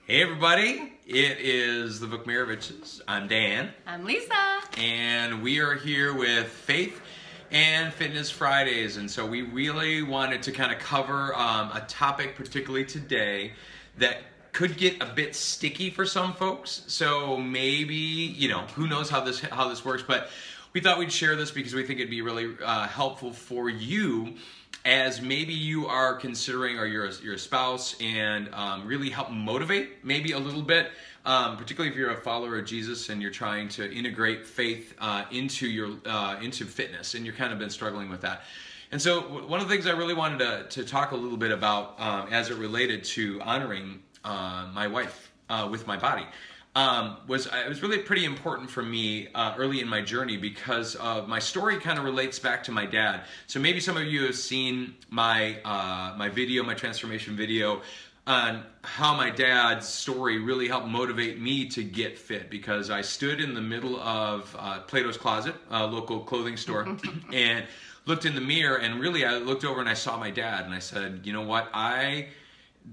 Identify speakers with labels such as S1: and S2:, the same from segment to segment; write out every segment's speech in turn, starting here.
S1: Hey everybody, it is the Vukmiroviches. I'm Dan.
S2: I'm Lisa.
S1: And we are here with Faith and Fitness Fridays. And so we really wanted to kind of cover a topic, particularly today, that could get a bit sticky for some folks. So maybe, who knows how this works, but we thought we'd share this because we think it'd be really helpful for you as maybe you are considering, or you're a spouse, and really help motivate maybe a little bit, particularly if you're a follower of Jesus and you're trying to integrate faith into fitness, and you're kind of been struggling with that. And so one of the things I really wanted to talk a little bit about as it related to honoring my wife with my body. It was really pretty important for me early in my journey because my story kind of relates back to my dad. So maybe some of you have seen my my transformation video on how my dad's story really helped motivate me to get fit, because I stood in the middle of Plato's Closet, a local clothing store, and looked in the mirror, and really I looked over and I saw my dad, and I said, you know what, I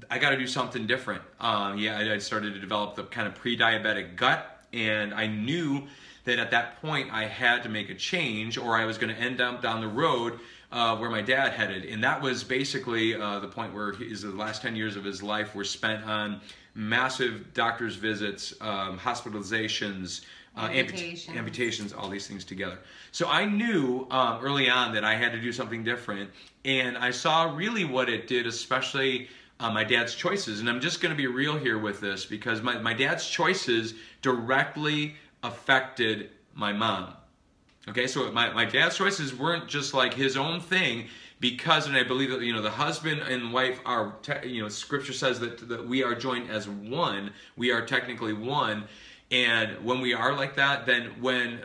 S1: got to do something different. I started to develop the kind of pre-diabetic gut, and I knew that at that point I had to make a change, or I was going to end up down the road where my dad headed. And that was basically the point where the last 10 years of his life were spent on massive doctor's visits, hospitalizations, amputations, all these things together. So I knew early on that I had to do something different, and I saw really what it did, especially my dad's choices. And I'm just going to be real here with this, because my dad's choices directly affected my mom. Okay, so my dad's choices weren't just like his own thing, because, and I believe that, the husband and wife are, Scripture says that we are joined as one. We are technically one. And when we are like that, then when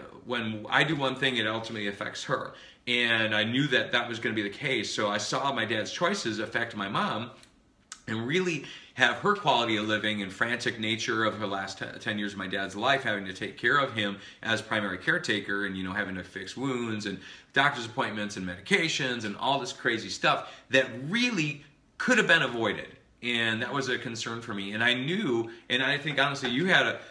S1: I do one thing, it ultimately affects her. And I knew that that was going to be the case. So I saw my dad's choices affect my mom, and really have her quality of living and frantic nature of her last 10 years of my dad's life, having to take care of him as primary caretaker, and having to fix wounds and doctor's appointments and medications and all this crazy stuff that really could have been avoided. And that was a concern for me. And I knew, and I think honestly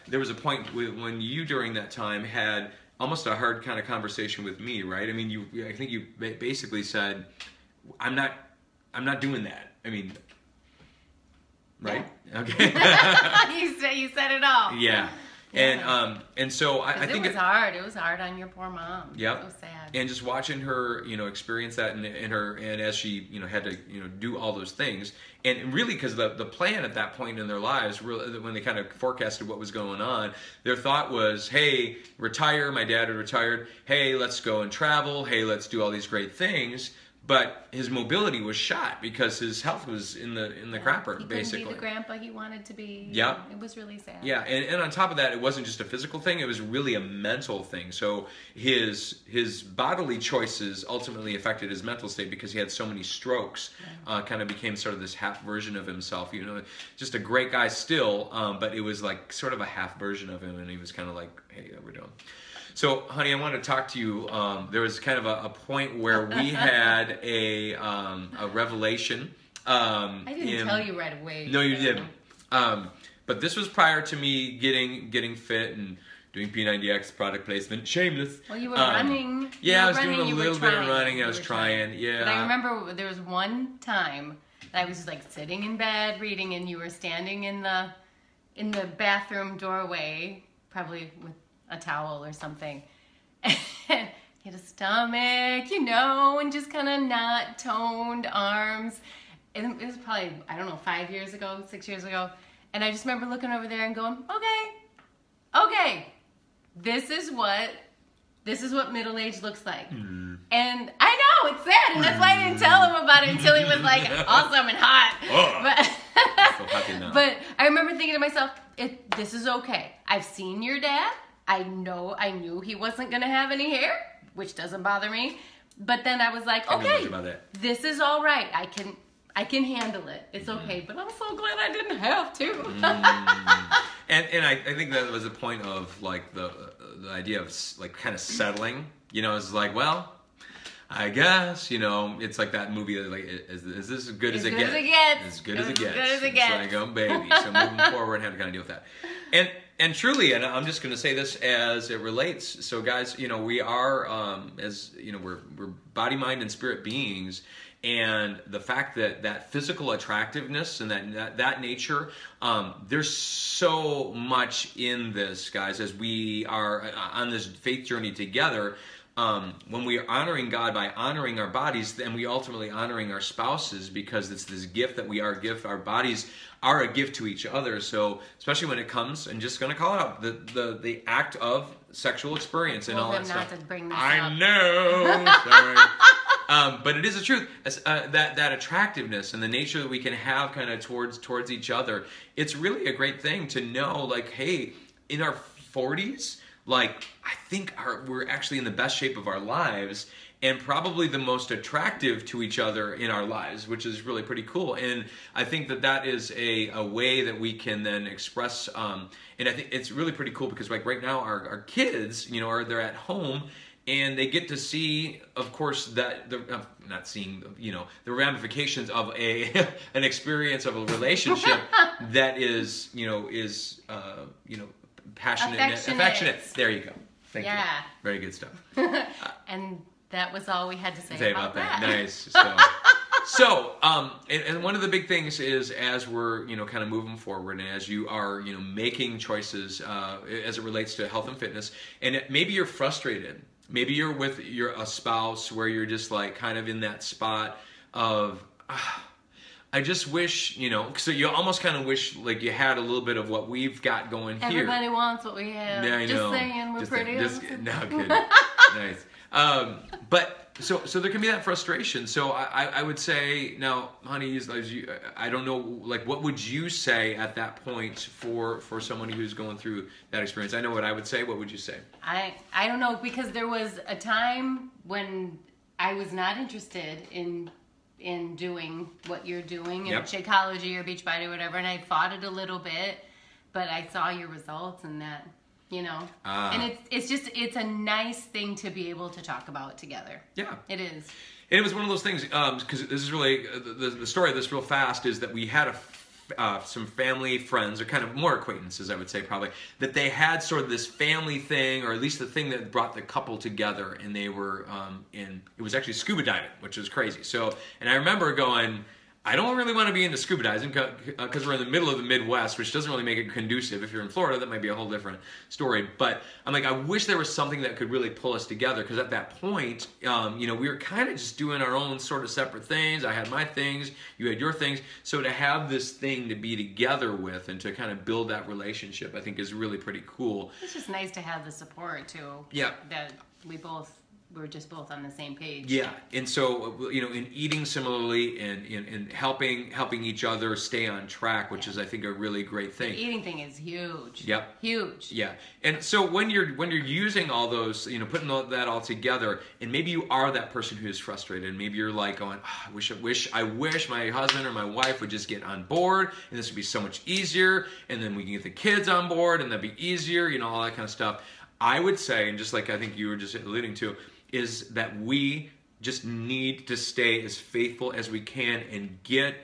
S1: there was a point when you during that time had almost a hard kind of conversation with me, right? I mean, I think you basically said, I'm not doing that. I mean, right? Yeah.
S2: Okay. you said it all.
S1: Yeah. And so I think
S2: it was hard. It was hard on your poor mom.
S1: Yep.
S2: It was sad.
S1: And just watching her, experience that and as she, had to, do all those things. And really, because the plan at that point in their lives, really, when they kind of forecasted what was going on, their thought was, hey, retire. My dad had retired. Hey, let's go and travel. Hey, let's do all these great things. But his mobility was shot because his health was in the crapper, basically.
S2: He couldn't be the grandpa he wanted to be.
S1: Yeah.
S2: It was really sad.
S1: Yeah, and on top of that, it wasn't just a physical thing, it was really a mental thing. So his bodily choices ultimately affected his mental state, because he had so many strokes, kind of became sort of this half version of himself. Just a great guy still, but it was like sort of a half version of him, and he was kind of like, hey, we're doing. So, honey, I want to talk to you. There was kind of a point where we had a revelation.
S2: I didn't tell you right away.
S1: No, you didn't. But this was prior to me getting fit and doing P90X product placement. Shameless.
S2: Well, you were running.
S1: Yeah, I was doing a little bit of running. I was trying. Yeah.
S2: But I remember there was one time that I was just like sitting in bed reading, and you were standing in the bathroom doorway, probably with a towel or something, and he had a stomach, and just kind of not toned arms. And it was probably, I don't know, 5 years ago, 6 years ago. And I just remember looking over there and going, okay, this is what middle age looks like. And I know, it's sad, and that's why I didn't tell him about it until he was like awesome and hot. But I remember thinking to myself, this is okay. I've seen your dad. I knew he wasn't going to have any hair, which doesn't bother me. But then I was like, okay, this is all right. I can handle it. It's okay. But I'm so glad I didn't have to.
S1: And I think that was a point of like the idea of like kind of settling. It's like, well, I guess, you know, it's like that movie that like, is this as good as it gets? As good as it gets. It's like, oh baby. So moving forward, have to kind of deal with that. And truly, and I'm just going to say this as it relates. So guys, you know, we are, as you know, we're body, mind, and spirit beings. And the fact that physical attractiveness and that nature, there's so much in this, guys, as we are on this faith journey together. When we are honoring God by honoring our bodies, then we ultimately honoring our spouses, because it's this gift that we are a gift. Our bodies are a gift to each other. So especially when it comes, and just going to call it out, the act of sexual experience and all that stuff.
S2: Not to bring this
S1: I
S2: up.
S1: know. Sorry. But it is the truth. That attractiveness and the nature that we can have kind of towards each other. It's really a great thing to know, like, hey, in our 40s, like, I think we're actually in the best shape of our lives, and probably the most attractive to each other in our lives, which is really pretty cool. And I think that is a way that we can then express, and I think it's really pretty cool, because like right now our kids, you know, they're at home, and they get to see, of course, that not seeing, you know, the ramifications of an experience of a relationship that is, you know, passionate and affectionate. There you go. Thank you. Very good stuff.
S2: And that was all we had to say about that.
S1: Nice. So, and one of the big things is, as we're, you know, kind of moving forward, and as you are, you know, making choices as it relates to health and fitness, and maybe you're frustrated. Maybe you're with a spouse where you're just like kind of in that spot of, I just wish, you know, so you almost kind of wish like you had a little bit of what we've got going here.
S2: Everybody wants what we have.
S1: Yeah, I know.
S2: Just saying, we're pretty.
S1: No, good. Nice. But so there can be that frustration. So I would say, now, honey, I don't know, like, what would you say at that point for someone who's going through that experience? I know what I would say. What would you say?
S2: I don't know, because there was a time when I was not interested in doing what you're doing in Shakeology or Beachbody or whatever, and I fought it a little bit, but I saw your results, and that, you know, and it's a nice thing to be able to talk about together. Yeah, it is.
S1: And it was one of those things, because this is really the story of this real fast, is that we had some family friends, or kind of more acquaintances, I would say, probably, that they had sort of this family thing, or at least the thing that brought the couple together, and they were it was actually scuba diving, which was crazy. So, and I remember going, I don't really want to be into scuba diving, because we're in the middle of the Midwest, which doesn't really make it conducive. If you're in Florida, that might be a whole different story. But I'm like, I wish there was something that could really pull us together, because at that point, you know, we were kind of just doing our own sort of separate things. I had my things, you had your things. So to have this thing to be together with and to kind of build that relationship, I think is really pretty cool.
S2: It's just nice to have the support too.
S1: Yeah.
S2: That we're just both on the same page.
S1: Yeah, and so, you know, in eating similarly, and in helping each other stay on track, which is, I think, a really great thing.
S2: The eating thing is huge.
S1: Yep.
S2: Huge.
S1: Yeah, and so when you're using all those, you know, putting that all together, and maybe you are that person who's frustrated, and maybe you're like going, oh, I wish my husband or my wife would just get on board, and this would be so much easier, and then we can get the kids on board, and that'd be easier, you know, all that kind of stuff. I would say, and just like I think you were just alluding to, is that we just need to stay as faithful as we can, and get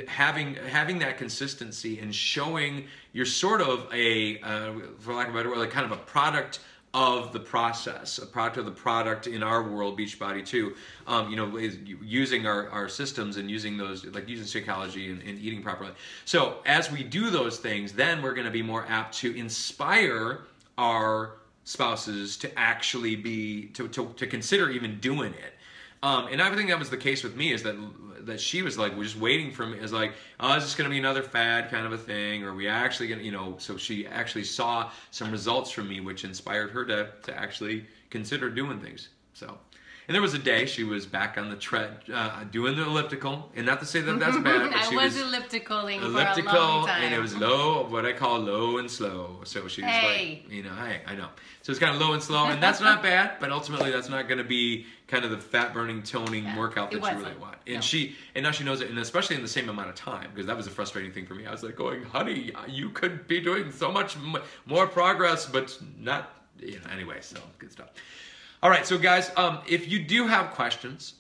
S1: having that consistency, and showing you're sort of for lack of a better word, like kind of a product of the process, a product of the product in our world, Beachbody too. You know, using our systems, and using those, like using Shakeology and eating properly. So as we do those things, then we're going to be more apt to inspire our spouses to actually to consider even doing it. And I think that was the case with me, is that she was like, we're just waiting for me, is like, oh, is this going to be another fad kind of a thing, or are we actually going to, you know, so she actually saw some results from me, which inspired her to actually consider doing things. So, and there was a day she was back on the tread, doing the elliptical, and not to say that that's bad, but
S2: I was ellipticaling for a long time.
S1: And it was low, what I call low and slow. So she was like, you know, hey, I know. So it's kind of low and slow, and that's not bad, but ultimately that's not going to be kind of the fat-burning, toning workout that you really want. And now she knows it, and especially in the same amount of time, because that was a frustrating thing for me. I was like going, honey, you could be doing so much more progress, but not, you know, anyway, so good stuff. All right, so guys, if you do have questions,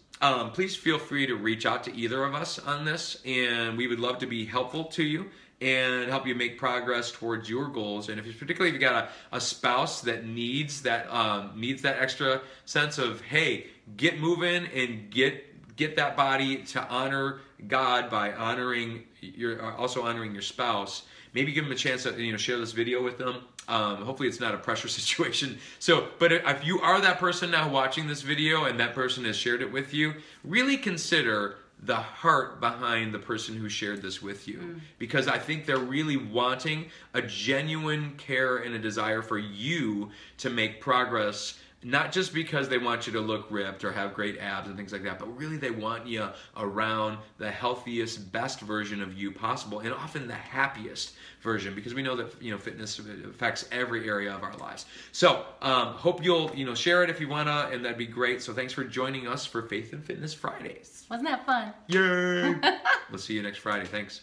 S1: please feel free to reach out to either of us on this, and we would love to be helpful to you and help you make progress towards your goals. And particularly if you got a spouse that needs that extra sense of, hey, get moving and get that body to honor God by honoring your spouse. Maybe give them a chance to share this video with them. Hopefully it's not a pressure situation. But if you are that person now watching this video and that person has shared it with you, really consider the heart behind the person who shared this with you. Because I think they're really wanting a genuine care and a desire for you to make progress, not just because they want you to look ripped or have great abs and things like that, but really they want you around the healthiest, best version of you possible, and often the happiest version, because we know that fitness affects every area of our lives. So hope you'll share it if you wanna, and that'd be great. So thanks for joining us for Faith and Fitness Fridays.
S2: Wasn't that fun?
S1: Yay! We'll see you next Friday. Thanks.